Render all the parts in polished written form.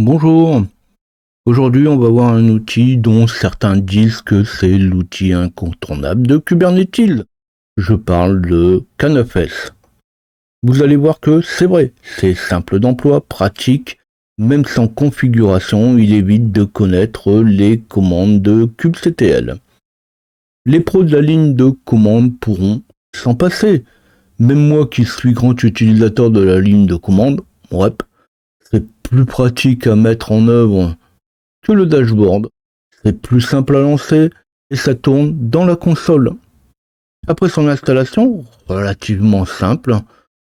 Bonjour, aujourd'hui on va voir un outil dont certains disent que c'est l'outil incontournable de Kubernetes. Je parle de K9S. Vous allez voir que c'est vrai, c'est simple d'emploi, pratique, même sans configuration, il évite de connaître les commandes de kubectl. Les pros de la ligne de commande pourront s'en passer. Même moi qui suis grand utilisateur de la ligne de commande, ouais, c'est plus pratique à mettre en œuvre que le dashboard. C'est plus simple à lancer et ça tourne dans la console. Après son installation, relativement simple,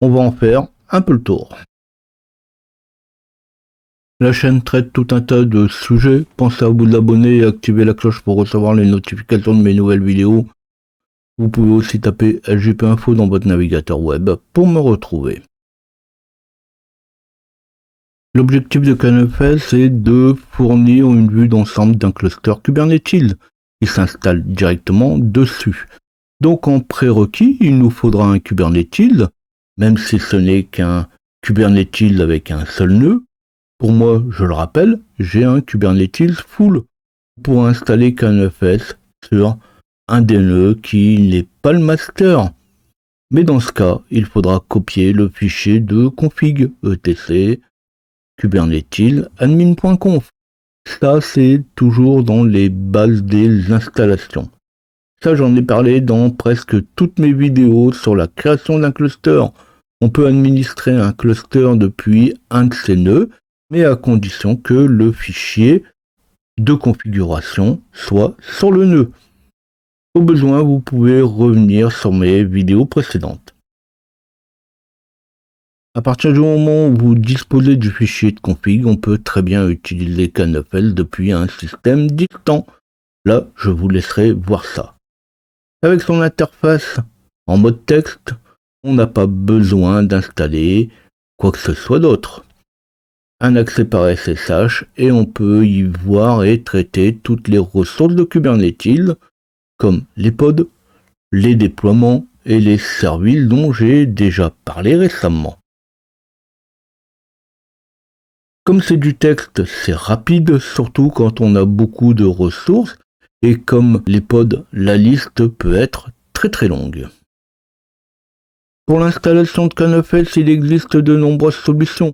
on va en faire un peu le tour. La chaîne traite tout un tas de sujets. Pensez à vous abonner et activer la cloche pour recevoir les notifications de mes nouvelles vidéos. Vous pouvez aussi taper LGP Info dans votre navigateur web pour me retrouver. L'objectif de K9S est de fournir une vue d'ensemble d'un cluster Kubernetes qui s'installe directement dessus. Donc en prérequis, il nous faudra un Kubernetes, même si ce n'est qu'un Kubernetes avec un seul nœud. Pour moi, je le rappelle, j'ai un Kubernetes full pour installer K9S sur un des nœuds qui n'est pas le master. Mais dans ce cas, il faudra copier le fichier de config etc kubernetes admin.conf. Ça, c'est toujours dans les bases des installations. Ça, j'en ai parlé dans presque toutes mes vidéos sur la création d'un cluster. On peut administrer un cluster depuis un de ces nœuds, mais à condition que le fichier de configuration soit sur le nœud. Au besoin, vous pouvez revenir sur mes vidéos précédentes. À partir du moment où vous disposez du fichier de config, on peut très bien utiliser K9S depuis un système distant. Là, je vous laisserai voir ça. Avec son interface en mode texte, on n'a pas besoin d'installer quoi que ce soit d'autre. Un accès par SSH et on peut y voir et traiter toutes les ressources de Kubernetes, comme les pods, les déploiements et les services dont j'ai déjà parlé récemment. Comme c'est du texte, c'est rapide, surtout quand on a beaucoup de ressources, et comme les pods, la liste peut être très longue. Pour l'installation de K9S, il existe de nombreuses solutions.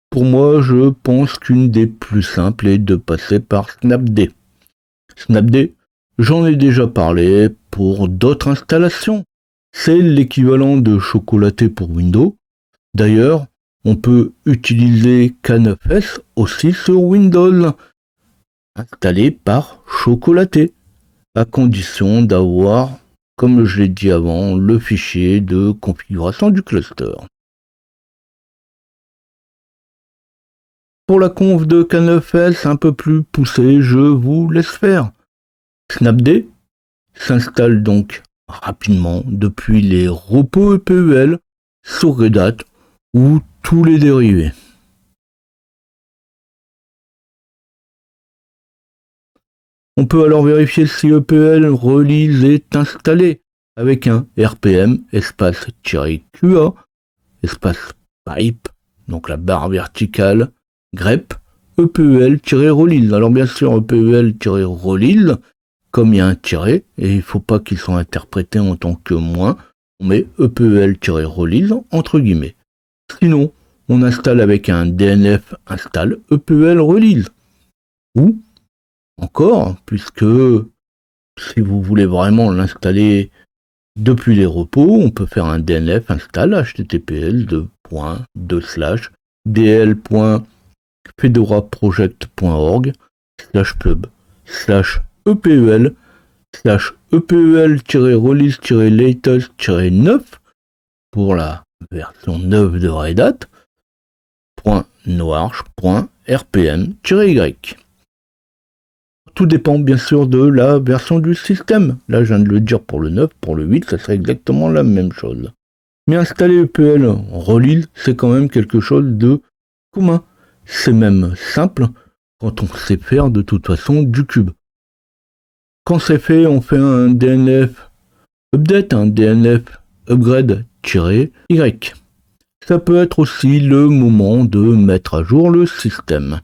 Pour moi, je pense qu'une des plus simples est de passer par Snapd. Snapd, j'en ai déjà parlé pour d'autres installations. C'est l'équivalent de Chocolaté pour Windows. D'ailleurs, on peut utiliser K9S aussi sur Windows, installé par Chocolaté, à condition d'avoir, comme je l'ai dit avant, le fichier de configuration du cluster. Pour la conf de K9S un peu plus poussée, je vous laisse faire. Snapd s'installe donc rapidement depuis les repos EPEL sur Red Hat ou tous les dérivés. On peut alors vérifier si EPEL release est installé avec un RPM espace-QA espace pipe, donc la barre verticale, grep EPEL-release. Alors bien sûr EPEL-release, comme il y a un tiret, et il ne faut pas qu'il soit interprété en tant que moins, on met EPEL-release entre guillemets. Sinon, on installe avec un DNF install EPEL release. Ou encore, puisque si vous voulez vraiment l'installer depuis les repos, on peut faire un DNF install https://dl.pub/pub/epel/epel-release-latest-9 pour la version 9 de Red Hat, .noarch.rpm-y. Tout dépend bien sûr de la version du système. Là, je viens de le dire pour le 9, pour le 8, ça serait exactement la même chose. Mais installer EPEL release, c'est quand même quelque chose de commun. C'est même simple quand on sait faire de toute façon du cube. Quand c'est fait, on fait un DNF update, un DNF upgrade-y. Ça peut être aussi le moment de mettre à jour le système.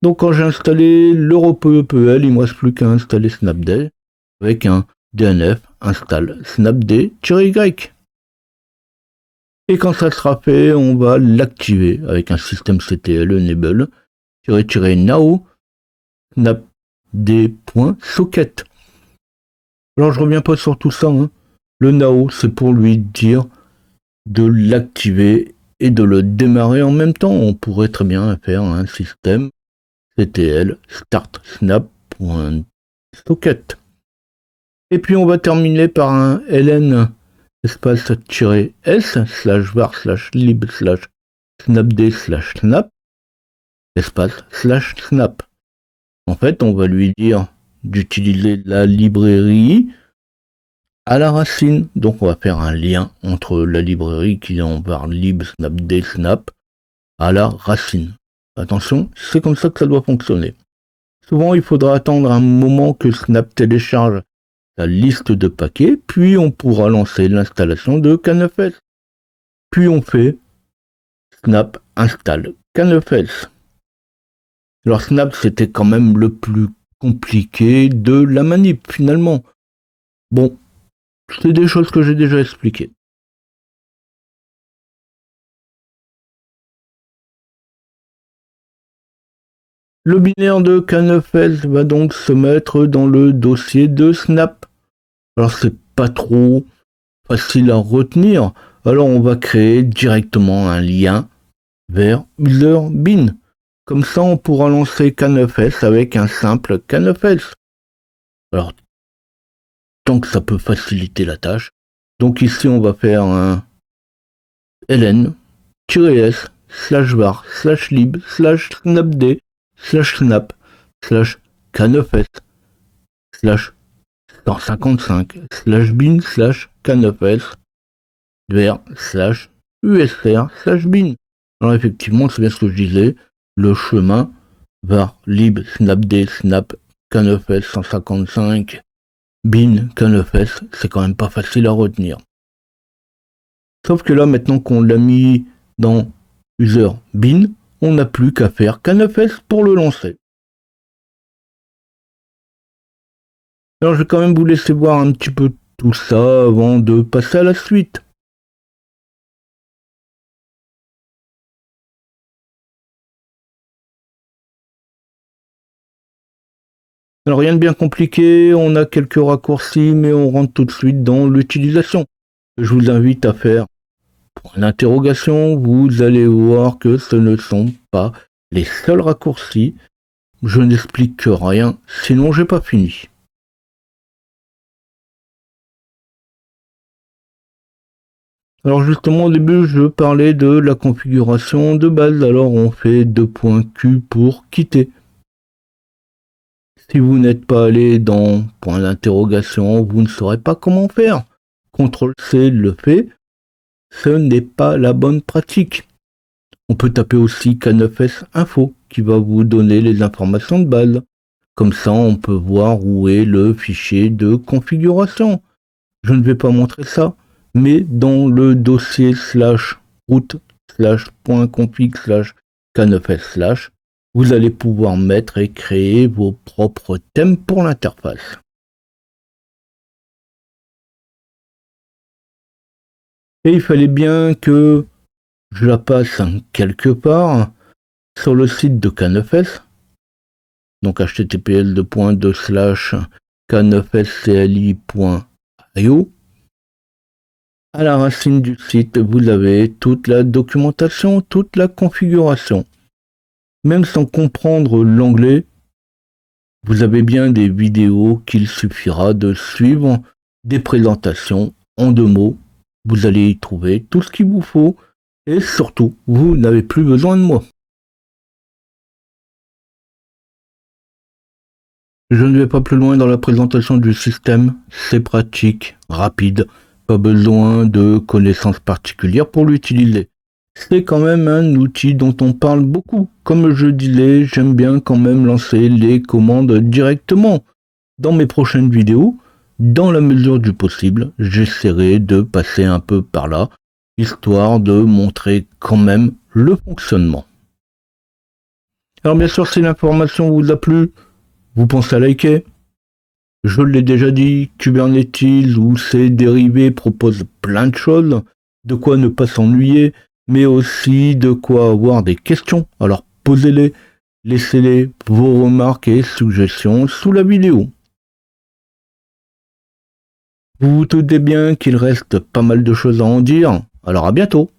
Donc quand j'ai installé l'EuropeEPL, il ne me reste plus qu'à installer Snapd avec un DNF install snapd-y. Et quand ça sera fait, on va l'activer avec un systemctl enable-now snapd.socket. Alors je reviens pas sur tout ça, hein. Le now c'est pour lui dire de l'activer et de le démarrer en même temps. On pourrait très bien faire un système ctl start snap.socket. Et puis on va terminer par un ln espace -s /var /lib /snapd /snap espace /snap. En fait, on va lui dire d'utiliser la librairie à la racine. Donc on va faire un lien entre la librairie qui est en var lib snapd snap à la racine. Attention, c'est comme ça que ça doit fonctionner. Souvent, il faudra attendre un moment que Snap télécharge la liste de paquets, puis on pourra lancer l'installation de K9s. Puis on fait Snap install K9s. Alors Snap, c'était quand même le plus compliqué de la manip finalement. Bon, c'est des choses que j'ai déjà expliquées. Le binaire de K9s va donc se mettre dans le dossier de Snap. Alors c'est pas trop facile à retenir, alors on va créer directement un lien vers user bin. Comme ça on pourra lancer K9s avec un simple K9s. Alors tant que ça peut faciliter la tâche, donc ici on va faire un ln-s /var /lib /snapd /snap /k9s /155 /bin /k9s vers /usr /bin. Alors effectivement, c'est bien ce que je disais, le chemin var lib snapd snap k9s 155 bin k9s, c'est quand même pas facile à retenir. Sauf que là, maintenant qu'on l'a mis dans user bin, on n'a plus qu'à faire k9s pour le lancer. Alors je vais quand même vous laisser voir un petit peu tout ça avant de passer à la suite. Alors rien de bien compliqué, on a quelques raccourcis, mais on rentre tout de suite dans l'utilisation. Je vous invite à faire point d'interrogation, vous allez voir que ce ne sont pas les seuls raccourcis. Je n'explique rien, sinon j'ai pas fini. Alors justement au début je parlais de la configuration de base, alors on fait 2.q pour quitter. Si vous n'êtes pas allé dans point d'interrogation, vous ne saurez pas comment faire. CTRL-C le fait, ce n'est pas la bonne pratique. On peut taper aussi K9s info qui va vous donner les informations de base. Comme ça on peut voir où est le fichier de configuration. Je ne vais pas montrer ça, mais dans le dossier /root/.config/k9s/, vous allez pouvoir mettre et créer vos propres thèmes pour l'interface. Et il fallait bien que je la passe quelque part sur le site de K9s, donc https://k9scli.io. À la racine du site, vous avez toute la documentation, toute la configuration. Même sans comprendre l'anglais, vous avez bien des vidéos qu'il suffira de suivre, des présentations en 2 mots. Vous allez y trouver tout ce qu'il vous faut et surtout, vous n'avez plus besoin de moi. Je ne vais pas plus loin dans la présentation du système, c'est pratique, rapide, pas besoin de connaissances particulières pour l'utiliser. C'est quand même un outil dont on parle beaucoup. Comme je disais, j'aime bien quand même lancer les commandes directement. Dans mes prochaines vidéos, dans la mesure du possible, j'essaierai de passer un peu par là, histoire de montrer quand même le fonctionnement. Alors bien sûr, si l'information vous a plu, vous pensez à liker. Je l'ai déjà dit, Kubernetes ou ses dérivés proposent plein de choses, de quoi ne pas s'ennuyer, mais aussi de quoi avoir des questions. Alors posez-les, laissez-les vos remarques et suggestions sous la vidéo. Vous vous doutez bien qu'il reste pas mal de choses à en dire, alors à bientôt.